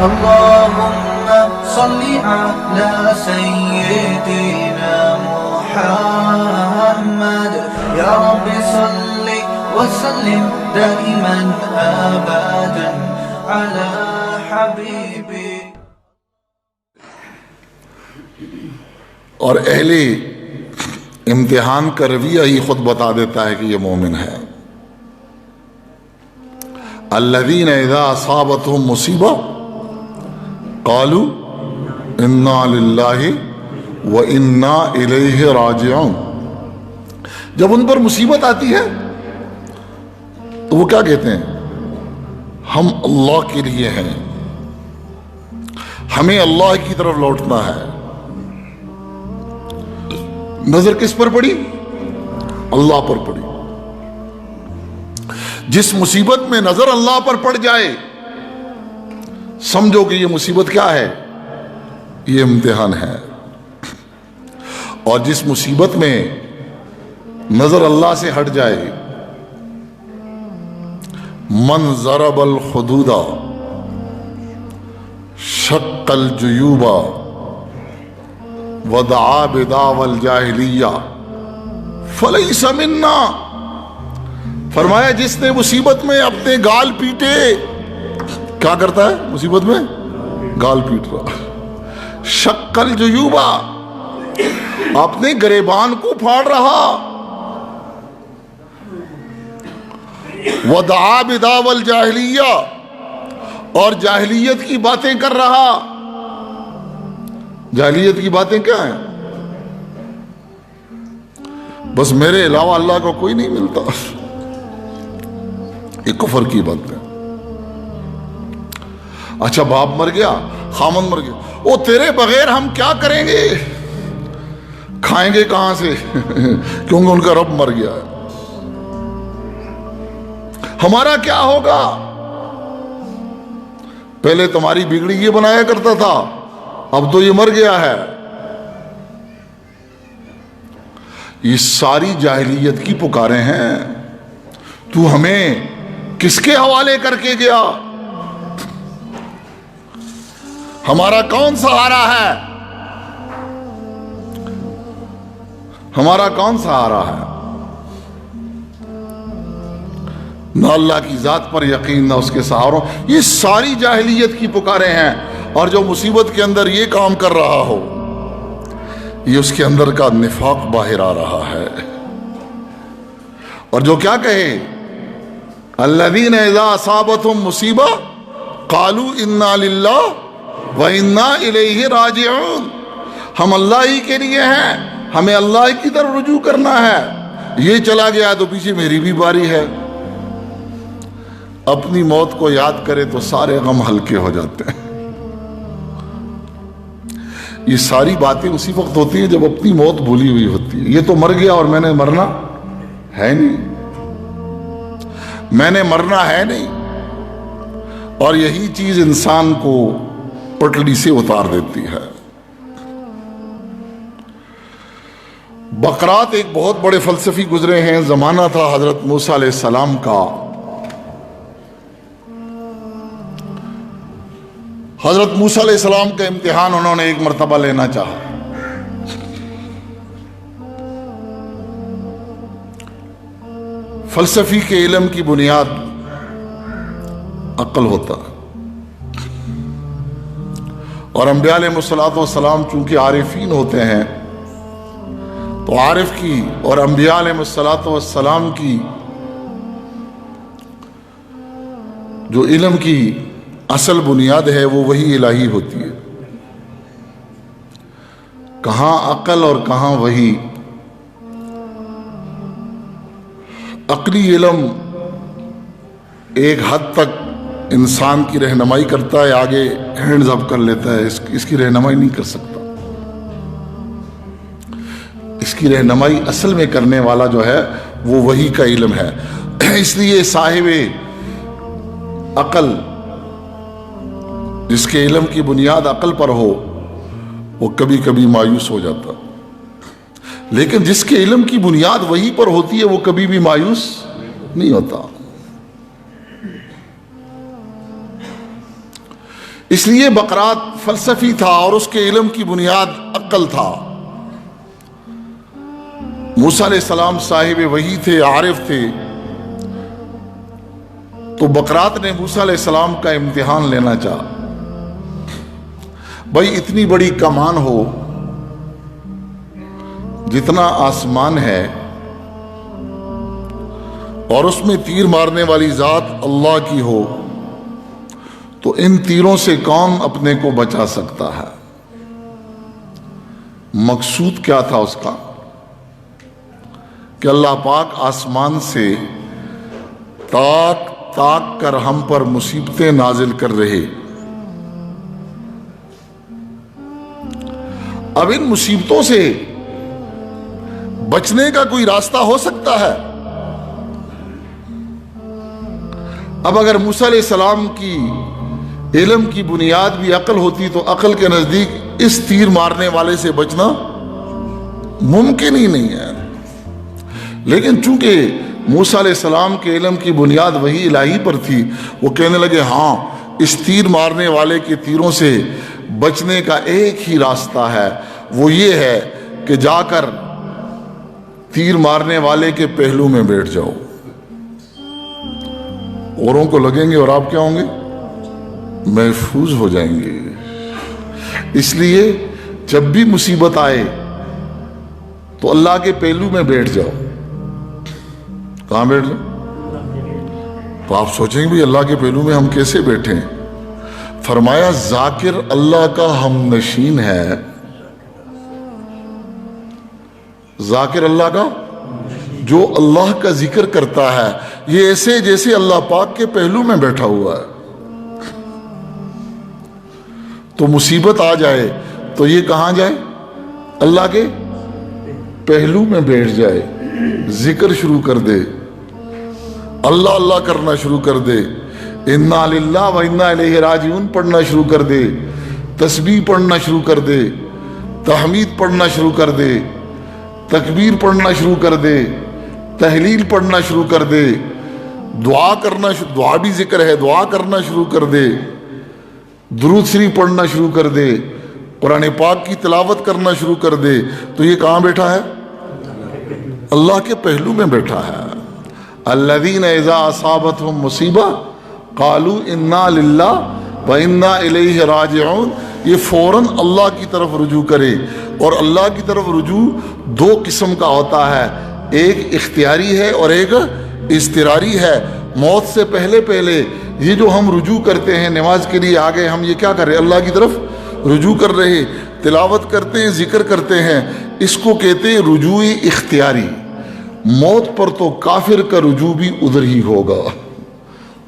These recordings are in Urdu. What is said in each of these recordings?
اللهم صل على سيدنا محمد يا رب صل وسلم دائما أبدا على حبيبي. اور اہل امتحان کا رویہ ہی خود بتا دیتا ہے کہ یہ مومن ہے. الذین اذا اصابتهم مصیبہ قالوا انا للہ وانا الیہ راجعون. جب ان پر مصیبت آتی ہے تو وہ کیا کہتے ہیں؟ ہم اللہ کے لیے ہیں، ہمیں اللہ کی طرف لوٹنا ہے. نظر کس پر پڑی؟ اللہ پر پڑی. جس مصیبت میں نظر اللہ پر پڑ جائے سمجھو کہ یہ مصیبت کیا ہے؟ یہ امتحان ہے. اور جس مصیبت میں نظر اللہ سے ہٹ جائے، من ضرب الحدود شق الجیوب ودعا بدعوى الجاہلیہ فلیس منا. فرمایا جس نے مصیبت میں اپنے گال پیٹے، کیا کرتا ہے مصیبت میں؟ گال پیٹ رہا. شق الجیوب، اپنے گریبان کو پھاڑ رہا. ودعا بدعوى الجاہلیہ، اور جاہلیت کی باتیں کر رہا. جاہلیت کی باتیں کیا ہیں؟ بس میرے علاوہ اللہ کو کوئی نہیں ملتا. یہ کفر کی بات ہے. اچھا باپ مر گیا، خامن مر گیا، وہ تیرے بغیر ہم کیا کریں گے؟ کھائیں گے کہاں سے؟ کیونکہ ان کا رب مر گیا ہے. ہمارا کیا ہوگا؟ پہلے تمہاری بگڑی یہ بنایا کرتا تھا، اب تو یہ مر گیا ہے. یہ ساری جاہلیت کی پکاریں ہیں. تو ہمیں کس کے حوالے کر کے گیا؟ ہمارا کون سہارا ہے؟ ہمارا کون سہارا ہے؟ نہ اللہ کی ذات پر یقین، نہ اس کے سہاروں. یہ ساری جاہلیت کی پکاریں ہیں. اور جو مصیبت کے اندر یہ کام کر رہا ہو، یہ اس کے اندر کا نفاق باہر آ رہا ہے. اور جو کیا کہے، الذین اذا اصابتهم مصیبہ قالوا انا للہ وانا الیہ راجعون. ہم اللہ ہی کے لیے ہیں، ہمیں اللہ کی طرف رجوع کرنا ہے. یہ چلا گیا تو پیچھے میری بھی باری ہے. اپنی موت کو یاد کرے تو سارے غم ہلکے ہو جاتے ہیں. یہ ساری باتیں اسی وقت ہوتی ہیں جب اپنی موت بھولی ہوئی ہوتی ہے. یہ تو مر گیا اور میں نے مرنا ہے نہیں، میں نے مرنا ہے نہیں. اور یہی چیز انسان کو پٹڑی سے اتار دیتی ہے. بقرات ایک بہت بڑے فلسفی گزرے ہیں. زمانہ تھا حضرت موسیٰ علیہ السلام کا. حضرت موسیٰ علیہ السلام کا امتحان انہوں نے ایک مرتبہ لینا چاہا. فلسفی کے علم کی بنیاد عقل ہوتا ہے. اور انبیاء علیہ السلام چونکہ عارفین ہوتے ہیں تو عارف کی اور انبیاء علیہ السلام کی جو علم کی اصل بنیاد ہے وہ وہی الہی ہوتی ہے. کہاں عقل اور کہاں وحی. عقلی علم ایک حد تک انسان کی رہنمائی کرتا ہے، آگے ہینڈز اپ کر لیتا ہے. اس کی رہنمائی نہیں کر سکتا. اس کی رہنمائی اصل میں کرنے والا جو ہے وہ وحی کا علم ہے. اس لیے صاحب عقل، جس کے علم کی بنیاد عقل پر ہو، وہ کبھی کبھی مایوس ہو جاتا. لیکن جس کے علم کی بنیاد وہی پر ہوتی ہے وہ کبھی بھی مایوس نہیں ہوتا. اس لیے بقرات فلسفی تھا اور اس کے علم کی بنیاد عقل تھا. موسیٰ علیہ السلام صاحب وحی تھے، عارف تھے، تو بقرات نے موسیٰ علیہ السلام کا امتحان لینا چاہا. بھائی اتنی بڑی کمان ہو جتنا آسمان ہے اور اس میں تیر مارنے والی ذات اللہ کی ہو، تو ان تیروں سے کون اپنے کو بچا سکتا ہے؟ مقصود کیا تھا اس کا؟ کہ اللہ پاک آسمان سے تاک تاک کر ہم پر مصیبتیں نازل کر رہے. اب ان مصیبتوں سے بچنے کا کوئی راستہ ہو سکتا ہے؟ اب اگر موسیٰ علیہ السلام کی علم کی بنیاد بھی عقل ہوتی تو عقل کے نزدیک اس تیر مارنے والے سے بچنا ممکن ہی نہیں ہے. لیکن چونکہ موسیٰ علیہ السلام کے علم کی بنیاد وحی الہی پر تھی، وہ کہنے لگے ہاں اس تیر مارنے والے کے تیروں سے بچنے کا ایک ہی راستہ ہے، وہ یہ ہے کہ جا کر تیر مارنے والے کے پہلو میں بیٹھ جاؤ. اوروں کو لگیں گے اور آپ کیا ہوں گے؟ محفوظ ہو جائیں گے. اس لیے جب بھی مصیبت آئے تو اللہ کے پہلو میں بیٹھ جاؤ. کہاں بیٹھ جاؤ؟ تو آپ سوچیں گے بھی اللہ کے پہلو میں ہم کیسے بیٹھیں؟ فرمایا ذاکر اللہ کا ہم نشین ہے. ذاکر اللہ کا جو اللہ کا ذکر کرتا ہے، یہ ایسے جیسے اللہ پاک کے پہلو میں بیٹھا ہوا ہے. تو مصیبت آ جائے تو یہ کہاں جائے؟ اللہ کے پہلو میں بیٹھ جائے، ذکر شروع کر دے، اللہ اللہ کرنا شروع کر دے، انا للہ و انا الیہ راجعون پڑھنا شروع کر دے، تسبیح پڑھنا شروع کر دے، تحمید پڑھنا شروع کر دے، تکبیر پڑھنا شروع کر دے، تحلیل پڑھنا شروع کر دے، دعا کرنا، دعا بھی ذکر ہے، دعا کرنا شروع کر دے، درود شریف پڑھنا شروع کر دے، قرآن پاک کی تلاوت کرنا شروع کر دے. تو یہ کہاں بیٹھا ہے؟ اللہ کے پہلو میں بیٹھا ہے. الذین اذا اصابتهم مصیبہ قالوا انا للہ و انا الیہ راجعون. یہ فوراً اللہ کی طرف رجوع کرے. اور اللہ کی طرف رجوع دو قسم کا ہوتا ہے، ایک اختیاری ہے اور ایک اضطراری ہے. موت سے پہلے پہلے یہ جو ہم رجوع کرتے ہیں نماز کے لیے آگے، ہم یہ کیا کر رہے ہیں؟ اللہ کی طرف رجوع کر رہے، تلاوت کرتے ہیں، ذکر کرتے ہیں، اس کو کہتے ہیں رجوع اختیاری. موت پر تو کافر کا رجوع بھی ادھر ہی ہوگا.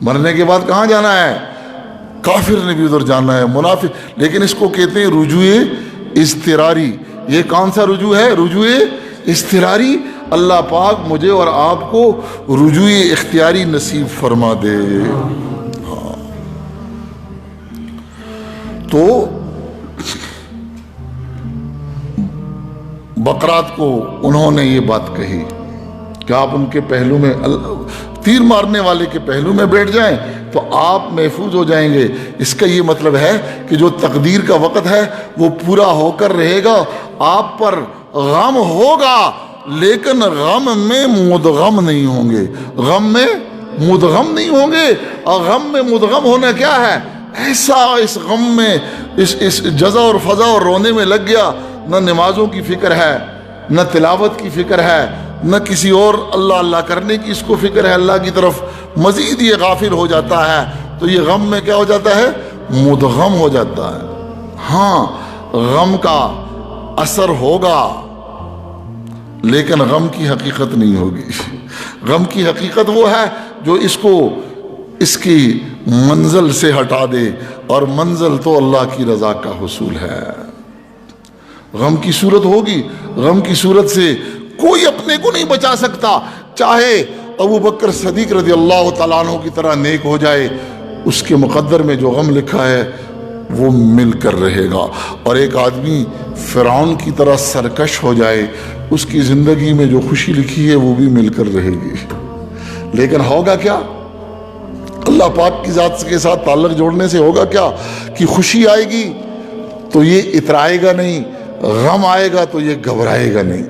مرنے کے بعد کہاں جانا ہے؟ کافر نے بھی ادھر جانا ہے، منافق. لیکن اس کو کہتے ہیں رجوع اضطراری. یہ کون سا رجوع ہے؟ رجوع اضطراری. اللہ پاک مجھے اور آپ کو رجوع اختیاری نصیب فرما دے. ہاں. تو بقرات کو انہوں نے یہ بات کہی کہ آپ ان کے پہلو میں تیر مارنے والے کے پہلو میں بیٹھ جائیں تو آپ محفوظ ہو جائیں گے. اس کا یہ مطلب ہے کہ جو تقدیر کا وقت ہے وہ پورا ہو کر رہے گا. آپ پر غم ہوگا لیکن غم میں مدغم نہیں ہوں گے. غم میں مدغم نہیں ہوں گے. اور غم میں مدغم ہونا کیا ہے؟ ایسا اس غم میں اس جزا اور فضا اور رونے میں لگ گیا، نہ نمازوں کی فکر ہے، نہ تلاوت کی فکر ہے، نہ کسی اور اللہ اللہ کرنے کی اس کو فکر ہے. اللہ کی طرف مزید یہ غافل ہو جاتا ہے تو یہ غم میں کیا ہو جاتا ہے؟ مدغم ہو جاتا ہے. ہاں غم کا اثر ہوگا لیکن غم کی حقیقت نہیں ہوگی. غم کی حقیقت وہ ہے جو اس کو اس کی منزل سے ہٹا دے، اور منزل تو اللہ کی رضا کا حصول ہے. غم کی صورت ہوگی، غم کی صورت سے کوئی اپنے کو نہیں بچا سکتا. چاہے ابو بکر صدیق رضی اللہ تعالیٰ عنہ کی طرح نیک ہو جائے، اس کے مقدر میں جو غم لکھا ہے وہ مل کر رہے گا. اور ایک آدمی فرعون کی طرح سرکش ہو جائے، اس کی زندگی میں جو خوشی لکھی ہے وہ بھی مل کر رہے گی. لیکن ہوگا کیا؟ اللہ پاک کی ذات کے ساتھ تعلق جوڑنے سے ہوگا کیا کہ خوشی آئے گی تو یہ اترائے گا نہیں، غم آئے گا تو یہ گھبرائے گا نہیں.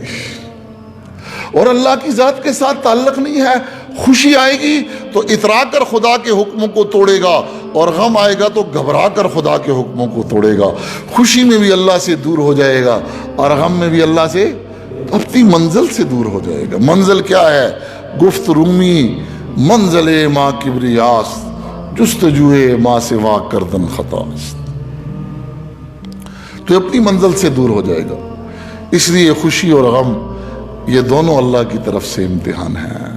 اور اللہ کی ذات کے ساتھ تعلق نہیں ہے، خوشی آئے گی تو اترا کر خدا کے حکموں کو توڑے گا، اور غم آئے گا تو گھبرا کر خدا کے حکموں کو توڑے گا. خوشی میں بھی اللہ سے دور ہو جائے گا اور غم میں بھی اللہ سے اپنی منزل سے دور ہو جائے گا. منزل کیا ہے؟ گفت رومی منزل ماں کبریاست، جستجوئے ماں سے واں کردن خطاست. تو اپنی منزل سے دور ہو جائے گا. اس لیے خوشی اور غم یہ دونوں اللہ کی طرف سے امتحان ہیں.